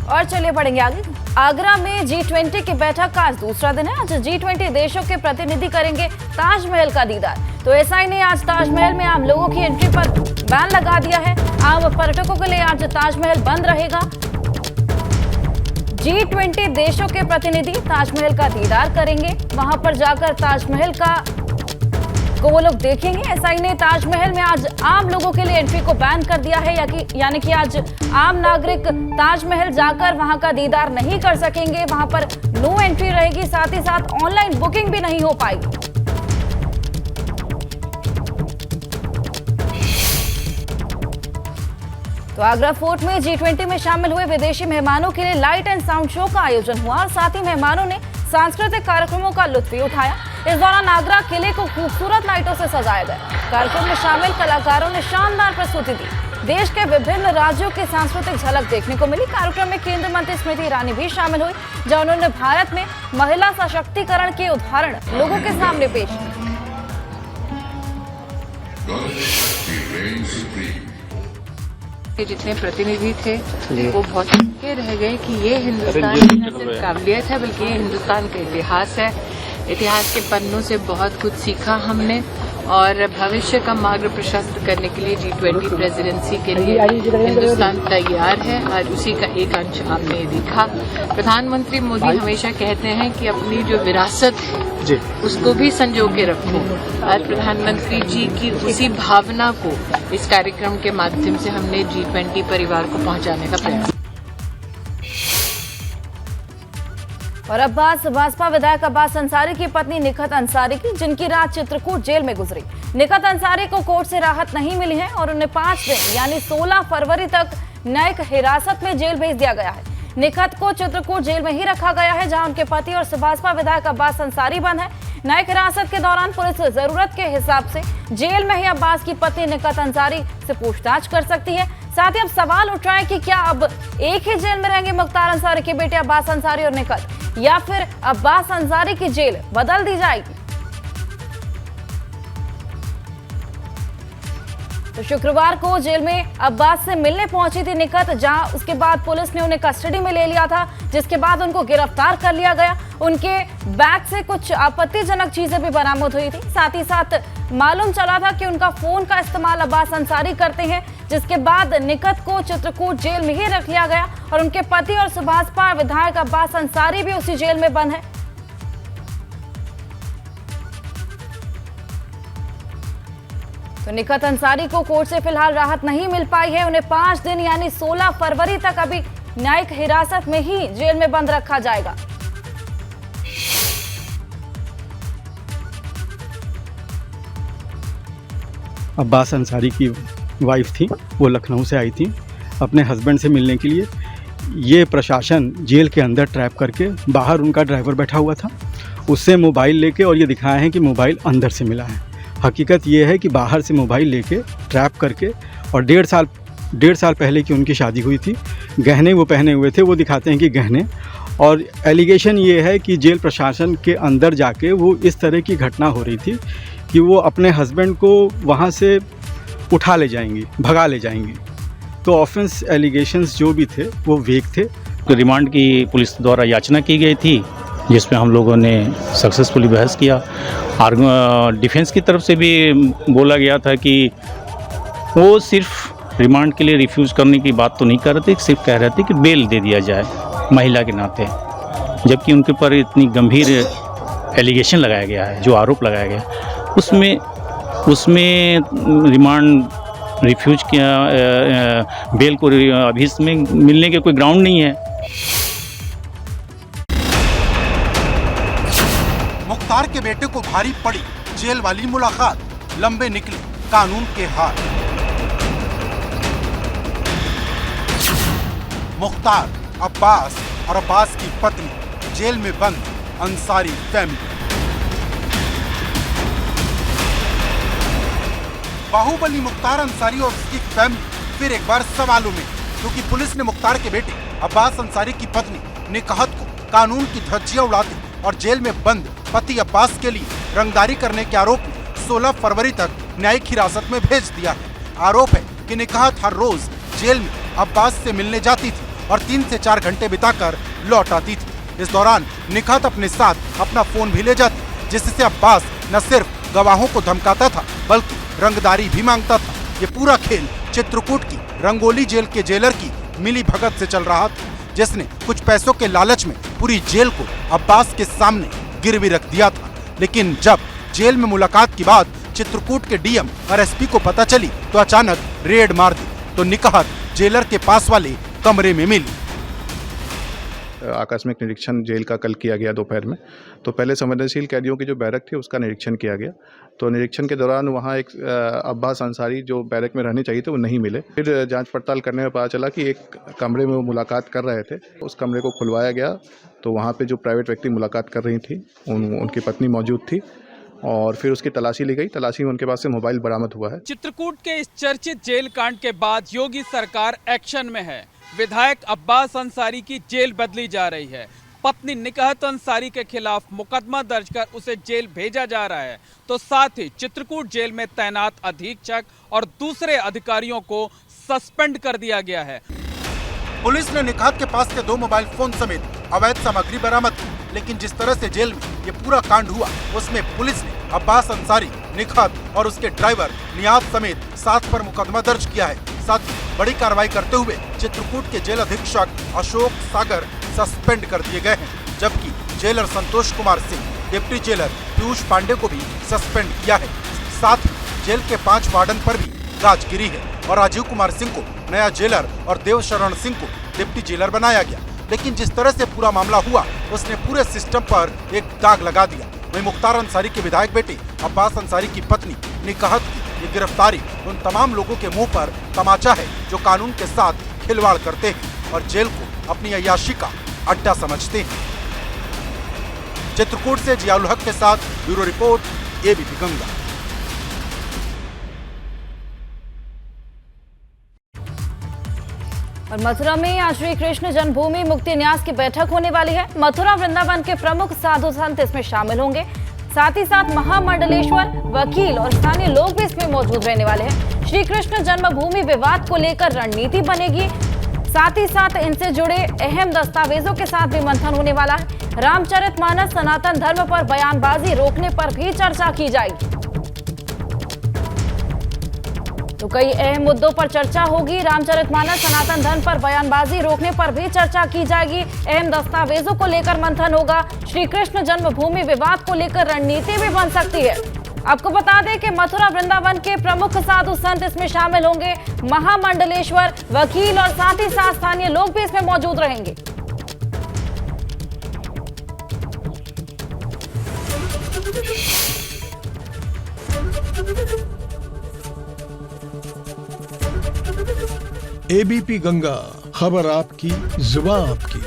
और चलिए बढ़ेंगे आगे। आगरा में G20 की बैठक का आज दूसरा दिन है। आज G20 देशों के प्रतिनिधि करेंगे ताजमहल का दीदार। तो एसआई ने आज ताजमहल में आम लोगों की एंट्री पर बैन लगा दिया है। आम पर्यटकों के लिए आज ताजमहल बंद रहेगा। G20 देशों के प्रतिनिधि ताजमहल का दीदार करेंगे, वहां पर जाकर ताजमहल को वो लोग देखेंगे। एसआई ने ताजमहल में आज आम लोगों के लिए एंट्री को बैन कर दिया है, यानी कि आज आम नागरिक ताजमहल जाकर वहां का दीदार नहीं कर सकेंगे। वहां पर नो एंट्री रहेगी, साथ ही साथ ऑनलाइन बुकिंग भी नहीं हो पाएगी। तो आगरा फोर्ट में G20 में शामिल हुए विदेशी मेहमानों के लिए लाइट एंड साउंड शो का आयोजन हुआ और साथ ही मेहमानों ने सांस्कृतिक कार्यक्रमों का लुत्फ भी उठाया। इस दौरान आगरा किले को खूबसूरत लाइटों से सजाया गया। कार्यक्रम में शामिल कलाकारों ने शानदार प्रस्तुति दी। देश के विभिन्न राज्यों की सांस्कृतिक झलक देखने को मिली। कार्यक्रम में केंद्रीय मंत्री स्मृति ईरानी भी शामिल हुई, जहां उन्होंने भारत में महिला सशक्तिकरण के उदाहरण लोगों के सामने पेश किए। जितने प्रतिनिधि थे वो बहुत थके रह गए कि ये हिंदुस्तान की न सिर्फ काबिलियत है बल्कि ये हिंदुस्तान का इतिहास है। इतिहास के पन्नों से बहुत कुछ सीखा हमने और भविष्य का मार्ग प्रशस्त करने के लिए G20 प्रेसिडेंसी के लिए हिंदुस्तान तैयार है। आज उसी का एक अंश आपने देखा। प्रधानमंत्री मोदी हमेशा कहते हैं कि अपनी जो विरासत है उसको भी संजो के रखो और प्रधानमंत्री जी की उसी भावना को इस कार्यक्रम के माध्यम से हमने G20 परिवार को पहुंचाने का प्रयास। और अब बात भाजपा विधायक अब्बास अंसारी की पत्नी निखत अंसारी की, जिनकी रात चित्रकूट जेल में गुजरी। निखत अंसारी को कोर्ट से राहत नहीं मिली है और उन्हें 5 दिन यानी 16 फरवरी तक न्यायिक हिरासत में जेल भेज दिया गया है। निखत को चित्रकूट जेल में ही रखा गया है, जहां उनके पति और भाजपा विधायक अब्बास अंसारी बंद है। न्यायिक हिरासत के दौरान पुलिस जरूरत के हिसाब से जेल में ही अब्बास की पत्नी निखत अंसारी से पूछताछ कर सकती है। साथ ही अब सवाल उठ रहा है कि क्या अब एक ही जेल में रहेंगे मुख्तार अंसारी के बेटे अब्बास अंसारी और निखत, या फिर अब्बास अंसारी की जेल बदल दी जाएगी। तो शुक्रवार को जेल में अब्बास से मिलने पहुंची थी निखत, जहां उसके बाद पुलिस ने उन्हें कस्टडी में ले लिया था, जिसके बाद उनको गिरफ्तार कर लिया गया। उनके बैग से कुछ आपत्तिजनक चीजें भी बरामद हुई थी। साथ ही साथ मालूम चला था कि उनका फोन का इस्तेमाल अब्बास अंसारी करते हैं, जिसके बाद निखत को चित्रकूट जेल में ही रख लिया गया और उनके पति और भाजपा विधायक अब्बास अंसारी भी उसी जेल में बंद है। तो निखत अंसारी को कोर्ट से फिलहाल राहत नहीं मिल पाई है। उन्हें 5 दिन यानी 16 फरवरी तक अभी न्यायिक हिरासत में ही जेल में बंद रखा जाएगा। अब्बास अंसारी की वाइफ थी, वो लखनऊ से आई थी अपने हस्बैंड से मिलने के लिए। ये प्रशासन जेल के अंदर ट्रैप करके, बाहर उनका ड्राइवर बैठा हुआ था, उससे मोबाइल लेके और ये दिखाया है कि मोबाइल अंदर से मिला है। हकीकत ये है कि बाहर से मोबाइल लेके ट्रैप करके, और 1.5 साल पहले की उनकी शादी हुई थी। गहने वो पहने हुए थे, वो दिखाते हैं कि गहने, और एलिगेशन ये है कि जेल प्रशासन के अंदर जाके वो इस तरह की घटना हो रही थी कि वो अपने हस्बैंड को वहाँ से उठा ले जाएंगी, भगा ले जाएंगी। तो ऑफेंस एलिगेशंस जो भी थे वो वेग थे। तो रिमांड की पुलिस द्वारा याचना की गई थी, जिसमें हम लोगों ने सक्सेसफुली बहस किया। डिफेंस की तरफ से भी बोला गया था कि वो सिर्फ रिमांड के लिए रिफ्यूज़ करने की बात तो नहीं कर रहे थे, सिर्फ कह रहे थे कि बेल दे दिया जाए महिला के नाते, जबकि उनके ऊपर इतनी गंभीर एलिगेशन लगाया गया है, जो आरोप लगाया गया उसमें रिमांड रिफ्यूज किया, बेल को अभी इसमें मिलने के कोई ग्राउंड नहीं है। मुख्तार के बेटे को भारी पड़ी जेल वाली मुलाकात, लंबे निकले कानून के हाथ। मुख्तार, अब्बास और अब्बास की पत्नी जेल में बंद, अंसारी फैमिली। बाहुबली मुख्तार अंसारी और उसकी फैमिली फिर एक बार सवालों में, क्योंकि पुलिस ने मुख्तार के बेटे अब्बास अंसारी की पत्नी निकहत को कानून की धज्जियां उड़ाते और जेल में बंद पति अब्बास के लिए रंगदारी करने के आरोप में 16 फरवरी तक न्यायिक हिरासत में भेज दिया है। आरोप है कि निकहत हर रोज जेल में अब्बास से मिलने जाती थी और 3 से 4 घंटे बिताकर लौट आती थी। इस दौरान निखत अपने साथ अपना फोन भी ले जाती, जिससे अब्बास न सिर्फ गवाहों को धमकाता था बल्कि रंगदारी भी मांगता था। ये पूरा खेल चित्रकूट की रंगोली जेल के जेलर की मिली भगत से चल रहा था, जिसने कुछ पैसों के लालच में पूरी जेल को अब्बास के सामने गिरवी रख दिया था। लेकिन जब जेल में मुलाकात की बात चित्रकूट के डीएम और एसपी को पता चली तो अचानक रेड मार दी तो निकहत जेलर के पास वाले कमरे में मिली। आकस्मिक निरीक्षण जेल का कल किया गया दोपहर में। तो पहले संवेदनशील कैदियों की जो बैरक थी उसका निरीक्षण किया गया। तो निरीक्षण के दौरान वहाँ एक अब्बास अंसारी जो बैरक में रहने चाहिए थे वो नहीं मिले। फिर जांच पड़ताल करने में पता चला कि एक कमरे में वो मुलाकात कर रहे थे। उस कमरे को खुलवाया गया तो वहाँ पे जो प्राइवेट व्यक्ति मुलाकात कर रही थी उनकी पत्नी मौजूद थी और फिर उसकी तलाशी ली गई। तलाशी में उनके पास से मोबाइल बरामद हुआ है। चित्रकूट के इस चर्चित जेल कांड के बाद योगी सरकार एक्शन में है। विधायक अब्बास अंसारी की जेल बदली जा रही है। पत्नी निकहत अंसारी के खिलाफ मुकदमा दर्ज कर उसे जेल भेजा जा रहा है। तो साथ ही चित्रकूट जेल में तैनात अधीक्षक और दूसरे अधिकारियों को सस्पेंड कर दिया गया है। पुलिस ने निकहत के पास से 2 मोबाइल फोन समेत अवैध सामग्री बरामद की, लेकिन जिस तरह से जेल में ये पूरा कांड हुआ उसमें पुलिस ने अब्बास अंसारी, निकहत और उसके ड्राइवर नियाज समेत 7 पर मुकदमा दर्ज किया है। साथ ही बड़ी कार्रवाई करते हुए चित्रकूट के जेल अधीक्षक अशोक सागर सस्पेंड कर दिए गए हैं, जबकि jailer Santosh Kumar Singh, deputy jailer Piyush Pandey को भी सस्पेंड किया है। साथ ही जेल के 5 वार्डन पर भी गाज गिरी है और राजीव कुमार सिंह को नया जेलर और देव शरण सिंह को डिप्टी जेलर बनाया गया। लेकिन जिस तरह से पूरा मामला हुआ उसने पूरे सिस्टम पर एक दाग लगा दिया। वहीं मुख्तार अंसारी के विधायक बेटे अब्बास अंसारी की पत्नी निकहत की ये गिरफ्तारी उन तमाम लोगों के मुंह पर तमाचा है जो कानून के साथ खिलवाड़ करते हैं और जेल को अपनी अय्याशी का अड्डा समझते हैं। चित्रकूट से जियाउल हक के साथ ब्यूरो रिपोर्ट एबीपी गंगा। और मथुरा में आज श्री कृष्ण जन्मभूमि मुक्ति न्यास की बैठक होने वाली है। मथुरा वृंदावन के प्रमुख साधु संत इसमें शामिल होंगे। साथ ही साथ महामंडलेश्वर, वकील और स्थानीय लोग भी इसमें मौजूद रहने वाले हैं। श्री कृष्ण जन्मभूमि विवाद को लेकर रणनीति बनेगी। साथ ही साथ इनसे जुड़े अहम दस्तावेजों के साथ भी मंथन होने वाला है। रामचरितमानस सनातन धर्म पर बयानबाजी रोकने पर भी चर्चा की जाएगी। तो कई अहम मुद्दों पर चर्चा होगी। रामचरितमानस सनातन धर्म पर बयानबाजी रोकने पर भी चर्चा की जाएगी। अहम दस्तावेजों को लेकर मंथन होगा। श्री कृष्ण जन्मभूमि विवाद को लेकर रणनीति भी बन सकती है। आपको बता दें कि मथुरा वृंदावन के प्रमुख साधु संत इसमें शामिल होंगे। महामंडलेश्वर, वकील और साथ ही साथ स्थानीय लोग भी इसमें मौजूद रहेंगे। एबीपी गंगा, खबर आपकी, जुबान आपकी।